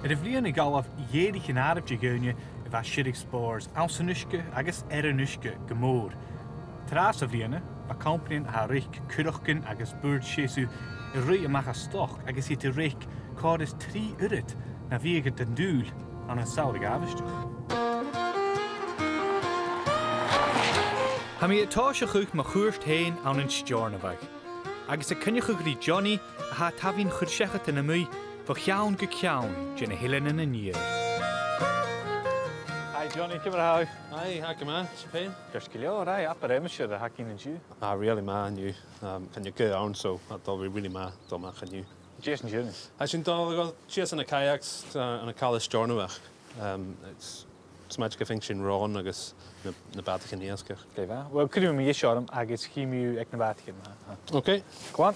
Yr bhliain I galibh dhéirich an Arab de Gúine I bheith sirig spòrs ansanuisce agus eranuisce go mór. Tras a bhliaine, ba companion a ric curachcan agus búrd séú I rui amach a stoch agus I te ric cádas 3 urit na bhígad den dúil an an saoirigh abhaiste. Ha mi atá se chuch ma chuairt hain an an Steòrnabhagh. Agus a cynne chuch rí Johnny a ha tafhín chuirseachad in a-muigh fa cheann go ceann de na h-Eileanan an uair. Hi Johnny, cymar hau. Hi, how come on? Spain? Gers go leor, ai, apar emisir a hacín an siú. Ah, really, man, you. Can you go on so that'll be really mad, don't man, can you? Jason Johnny. I should go chase on a kayaks and a call Steòrnabhagh. It's magic function Ron agus na bhith an a-measg. Okay, va. Well, could you me short agus chimiú ag na bhith. Okay. Go on.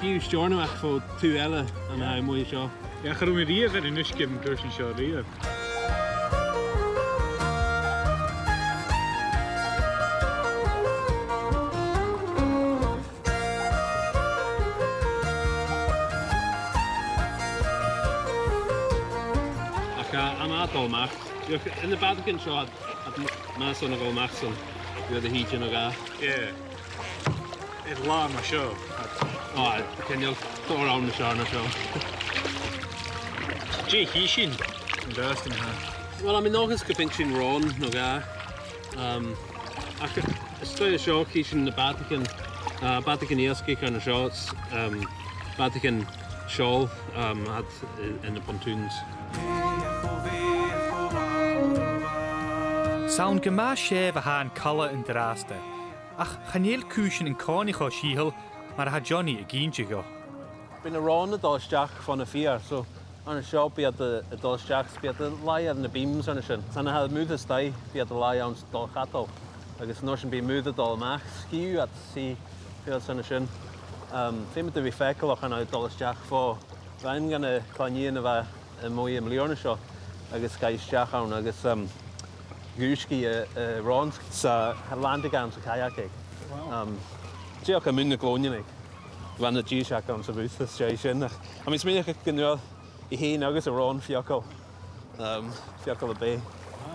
Hier Steòrnabhagh for 2 eile and a-muigh seo. Ja, gaan we hier verder nu skim cursus show hier. Mhàrt. In the Vatican shot at Mass on a Maxon. You're the h-Eileanan. Yeah. It's long my show. Oh, can you go around the show? Gee, heishin. Interesting, huh? Well, I mean, no, it's function Ron, no guy. It's still a show, heishin the Vatican. Vatican a-measg kind of shots. Vatican shawl in the pontoons. Saun gymá séf a ha an calla in drásta. Ach, chanéal cúsin in cáinich ó síhil, mar ha Johnny a gínte go. Been a Ron a dulsteach fan a fear, so on a shop be at the dulsteachs be at the lie on the beams on a shin. Sana had moved stay be at the lie on dulchato. Agus notion be moved dulmach skew at sea feels on a shin. Fame to be fekel and out dulsteach for. I'm gonna claníon of a moy million shot. Agus Caidheag on agus Dhùisg Ron sa Atlanticam sa Caidheag. Diolch am na glóine van na Caidheag am sa bhith station. I mean smíach gynno I hén agus a Ron fiacal. Fiacal a bay.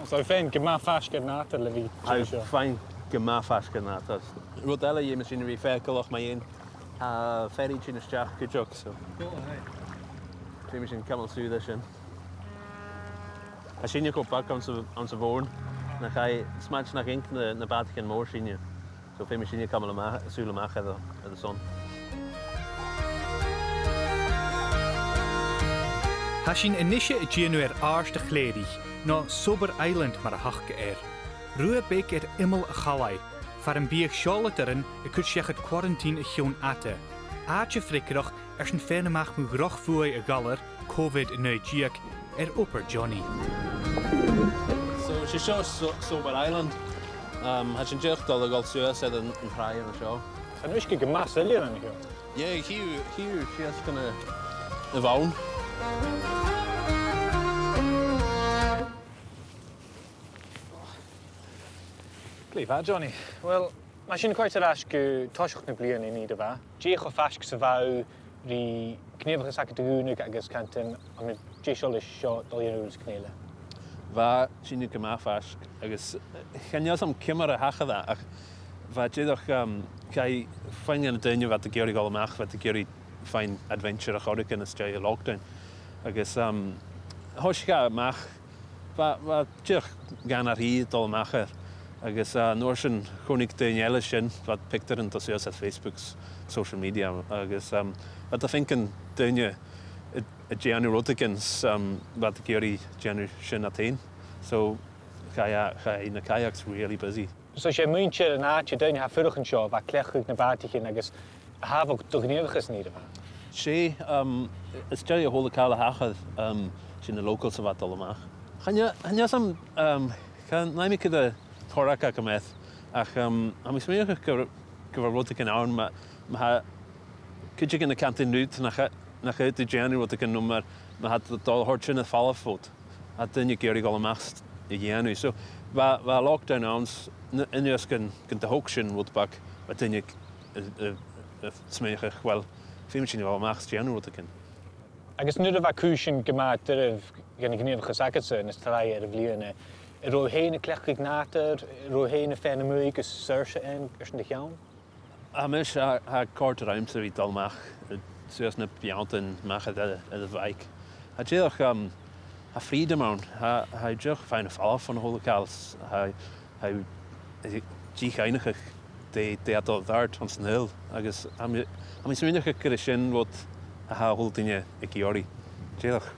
So féin gymá fascad nata le bhí. Fine gymá fascad nata. Rodella ye machinery feicalach mai ein. Ferry sin isteach goideach so. Tríimi sin camel súda sin. A sinne go back on sa bhórn. Na chai smash nach ink na Vatican mór sinne. So féimi sinne camel súla mach at the sun. Ha sin inisje a dhéanú áirste chléirich ná sober Island mar a hachge Rua beek immel a chalai, far an bíag seolatarin a chuirseachad quarantine a chiún ate. Áte frickerach sin fénamach mú grochfuai a galar, COVID-19 upper Johnny. So she shows sober Island. Had sin deocht dul a gáil suasad an chrair a seo. An uisce go más a here. Yeah, here she has gonna evolve. Glíomh Johnny. Well, má sin quite arás go táiseach na bliain in iad a bheith. Díoch a fasc sa bheith rí gníomhachas ac dúnadh agus cantain an dí seol is seo dul dhéanúil cnéile. Bha sin go má fasc agus cheanneal am cimar a hachada ach bha déadach cai fáin an daine bheit a géirí gáil amach bheit a géirí fáin adventure a chorric in a lockdown. Agus thoisce amach bha déadach gan ar hí dul amach agus nóir sin chónig daine eile sin bheit pictar an tosíos at Facebook's social media agus bheit a fincan daine a déanú rotakins bheit a géirí déanú sin atain. So chai na kayaks really busy. So sé muintear an áit daine ha furachan seo bheit cleachchuig na báitichen agus a hafah do gníomhachas ní a bheith. Sé is deir a hóla cála hachad sin na local sa bheit dul amach. Channe sam naimi cud a thorracha go meth ach am is méocha go bhar rotakin áin ma ha cúide gin na cantain nút nach éit i déanú rotakin numar ma hat dul hort sin a fallafót. A duine géirí gáil amach i dhéanú. So Waar lockdown ons in juist kan de hoogsten wordt bak, wat dan ik smerig wel veel misschien wel maakt January wat ik kan. Agus nu de vacution gemaakt gan ik niet gezegd zijn is traai er vliegen. Rohene klechtig nater, rohene fenne muiges surse en is de gaan. A-measg ha korte ruimte wie dèanamh, zoals een piant en maken de wijk. Hij jedoch ha freedom aan, hij jedoch fijne val van de holocaust. Hij ceadaichte de had al daar van zijn heel. Agus am is Christian wat ha hultine ik jori. Jedoch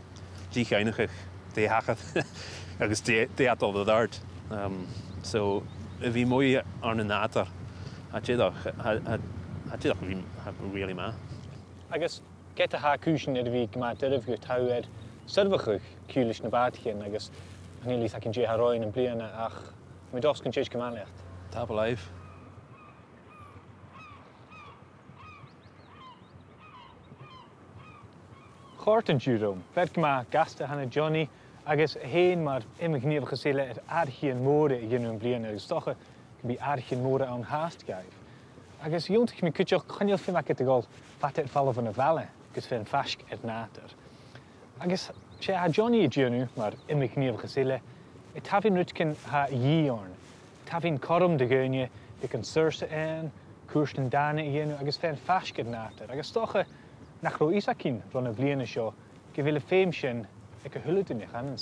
ceadaichte de hacket. Agus de had al daar. So wie mooi aan de Nadar. Had really ma. Agus get a ha cushion er vi gemaakt er vi tauer servach kulish na baatchen agus anili sa kin je haroin en bliana ach mi dos kan je gemaakt. Tabel live. Gorten jurom. Werd ma gasten han Johnny agus heen maar immer gnieuw geselle het aardgien mode in bliana agus toch bi aardgien mode aan haast geef. Agus jontig mi kutjoch kan heel veel maken te gol vat het vallen van de vellen. Agus vind fask het nater. Agus she ha Johnny nu maar immer gnieuw geselle. Het havin nutken ha jiorn. Het havin korum de geunje de kan surse en koersten dane hier agus vind fask het nater. Agus toch nach ro isakin van een bliana show. Gewille feemschen ik hullet in je gaan.